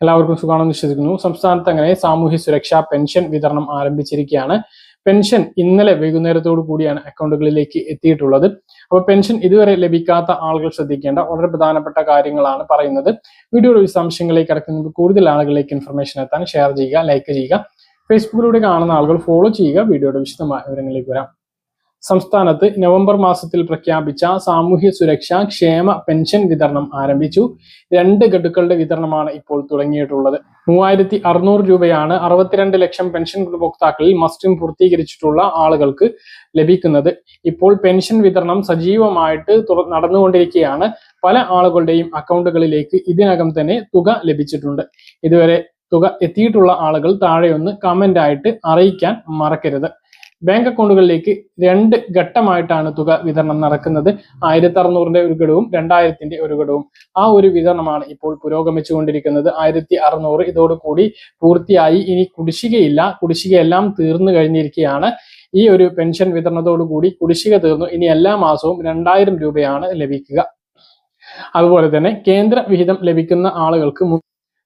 എല്ലാവർക്കും സുഖമാണെന്ന് വിശ്വസിക്കുന്നു. സംസ്ഥാനത്ത് അങ്ങനെ സാമൂഹ്യ സുരക്ഷാ പെൻഷൻ വിതരണം ആരംഭിച്ചിരിക്കുകയാണ്. പെൻഷൻ ഇന്നലെ വൈകുന്നേരത്തോടു കൂടിയാണ് അക്കൗണ്ടുകളിലേക്ക് എത്തിയിട്ടുള്ളത്. അപ്പോൾ പെൻഷൻ ഇതുവരെ ലഭിക്കാത്ത ആളുകൾ ശ്രദ്ധിക്കേണ്ട വളരെ പ്രധാനപ്പെട്ട കാര്യങ്ങളാണ് പറയുന്നത്. വീഡിയോയുടെ വിശദാംശങ്ങളിലേക്ക് കടക്കുന്നതിന് കൂടുതൽ ആളുകളിലേക്ക് ഇൻഫർമേഷൻ എത്താൻ ഷെയർ ചെയ്യുക, ലൈക്ക് ചെയ്യുക. ഫേസ്ബുക്കിലൂടെ കാണുന്ന ആളുകൾ ഫോളോ ചെയ്യുക. വീഡിയോയുടെ വിശദമായ വിവരങ്ങളിലേക്ക് വരാം. സംസ്ഥാനത്ത് നവംബർ മാസത്തിൽ പ്രഖ്യാപിച്ച സാമൂഹ്യ സുരക്ഷാ ക്ഷേമ പെൻഷൻ വിതരണം ആരംഭിച്ചു. 2 ഗഡുക്കളുടെ വിതരണമാണ് ഇപ്പോൾ തുടങ്ങിയിട്ടുള്ളത്. 3600 രൂപയാണ് 62 ലക്ഷം പെൻഷൻ ഗുണഭോക്താക്കളിൽ മസ്റ്റും പൂർത്തീകരിച്ചിട്ടുള്ള ആളുകൾക്ക് ലഭിക്കുന്നത്. ഇപ്പോൾ പെൻഷൻ വിതരണം സജീവമായിട്ട് നടന്നുകൊണ്ടിരിക്കുകയാണ്. പല ആളുകളുടെയും അക്കൗണ്ടുകളിലേക്ക് ഇതിനകം തന്നെ തുക ലഭിച്ചിട്ടുണ്ട്. ഇതുവരെ തുക എത്തിയിട്ടുള്ള ആളുകൾ താഴെയൊന്ന് കമന്റ് ആയിട്ട് അറിയിക്കാൻ മറക്കരുത്. ബാങ്ക് അക്കൗണ്ടുകളിലേക്ക് 2 ഘട്ടമായിട്ടാണ് തുക വിതരണം നടക്കുന്നത്. 1600 ഒരു ഘടവും 2000 ഒരു ഘടവും. ആ ഒരു വിതരണമാണ് ഇപ്പോൾ പുരോഗമിച്ചുകൊണ്ടിരിക്കുന്നത്. 1600 ഇതോടുകൂടി പൂർത്തിയായി. ഇനി കുടിശ്ശികയില്ല. കുടിശ്ശികയെല്ലാം തീർന്നു കഴിഞ്ഞിരിക്കുകയാണ്. ഈ ഒരു പെൻഷൻ വിതരണത്തോടുകൂടി കുടിശ്ശിക തീർന്നു. ഇനി എല്ലാ മാസവും 2000 രൂപയാണ് ലഭിക്കുക. അതുപോലെ തന്നെ കേന്ദ്ര വിഹിതം ലഭിക്കുന്ന ആളുകൾക്ക്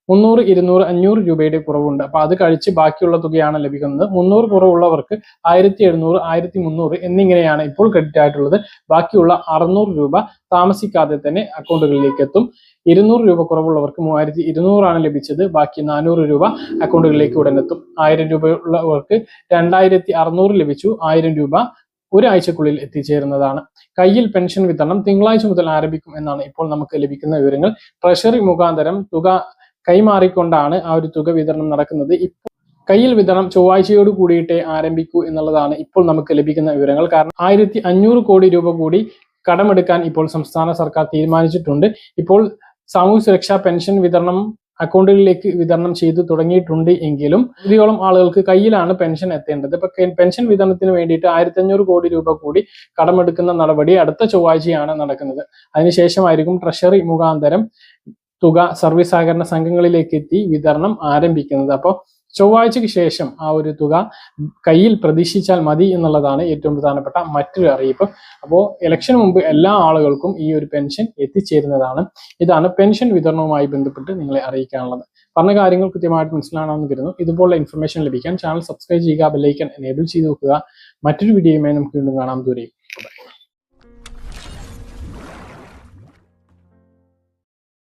300, 200, 500 രൂപയുടെ കുറവുണ്ട്. അപ്പൊ അത് കഴിച്ച് ബാക്കിയുള്ള തുകയാണ് ലഭിക്കുന്നത്. 300 കുറവുള്ളവർക്ക് 1700, 1300 എന്നിങ്ങനെയാണ് ഇപ്പോൾ ക്രെഡിറ്റ് ആയിട്ടുള്ളത്. ബാക്കിയുള്ള 600 രൂപ താമസിക്കാതെ തന്നെ അക്കൗണ്ടുകളിലേക്ക് എത്തും. 200 രൂപ കുറവുള്ളവർക്ക് 3200 ആണ് ലഭിച്ചത്. ബാക്കി 400 രൂപ അക്കൗണ്ടുകളിലേക്ക് ഉടൻ എത്തും. 1000 രൂപ ഉള്ളവർക്ക് 2600 ലഭിച്ചു. 1000 രൂപ ഒരാഴ്ചക്കുള്ളിൽ എത്തിച്ചേരുന്നതാണ്. കയ്യിൽ പെൻഷൻ വിതരണം തിങ്കളാഴ്ച മുതൽ ആരംഭിക്കും എന്നാണ് ഇപ്പോൾ നമുക്ക് ലഭിക്കുന്ന വിവരങ്ങൾ. ട്രഷറി മുഖാന്തരം തുക കൈമാറിക്കൊണ്ടാണ് ആ ഒരു തുക വിതരണം നടക്കുന്നത്. ഇപ്പോൾ കയ്യിൽ വിതരണം ചൊവ്വാഴ്ചയോട് കൂടിയിട്ടേ ആരംഭിക്കൂ എന്നുള്ളതാണ് ഇപ്പോൾ നമുക്ക് ലഭിക്കുന്ന വിവരങ്ങൾ. കാരണം 1500 കോടി രൂപ കൂടി കടമെടുക്കാൻ ഇപ്പോൾ സംസ്ഥാന സർക്കാർ തീരുമാനിച്ചിട്ടുണ്ട്. ഇപ്പോൾ സാമൂഹ്യ സുരക്ഷാ പെൻഷൻ വിതരണം അക്കൗണ്ടുകളിലേക്ക് വിതരണം ചെയ്തു തുടങ്ങിയിട്ടുണ്ട് എങ്കിലും ഇതിയോളം ആളുകൾക്ക് കയ്യിലാണ് പെൻഷൻ എത്തേണ്ടത്. ഇപ്പൊ പെൻഷൻ വിതരണത്തിന് വേണ്ടിയിട്ട് 1500 കോടി രൂപ കൂടി കടമെടുക്കുന്ന നടപടി അടുത്ത ചൊവ്വാഴ്ചയാണ് നടക്കുന്നത്. അതിനുശേഷമായിരിക്കും ട്രഷറി മുഖാന്തരം തുക സർവീസ് സഹകരണ സംഘങ്ങളിലേക്ക് എത്തി വിതരണം ആരംഭിക്കുന്നത്. അപ്പോൾ ചൊവ്വാഴ്ചയ്ക്ക് ശേഷം ആ ഒരു തുക കയ്യിൽ പ്രതീക്ഷിച്ചാൽ മതി എന്നുള്ളതാണ് ഏറ്റവും പ്രധാനപ്പെട്ട മറ്റൊരു അറിയിപ്പ്. അപ്പോൾ ഇലക്ഷന് മുമ്പ് എല്ലാ ആളുകൾക്കും ഈ ഒരു പെൻഷൻ എത്തിച്ചേരുന്നതാണ്. ഇതാണ് പെൻഷൻ വിതരണവുമായി ബന്ധപ്പെട്ട് നിങ്ങളെ അറിയിക്കാനുള്ളത്. പറഞ്ഞ കാര്യങ്ങൾ കൃത്യമായിട്ട് മനസ്സിലാണെന്ന് കരുതുന്നു. ഇതുപോലുള്ള ഇൻഫർമേഷൻ ലഭിക്കാൻ ചാനൽ സബ്സ്ക്രൈബ് ചെയ്യുക, ബെല്ലൈക്കൺ എനേബിൾ ചെയ്ത് നോക്കുക. മറ്റൊരു വീഡിയോയുമായി നമുക്ക് വീണ്ടും കാണാം. ദൂരെ.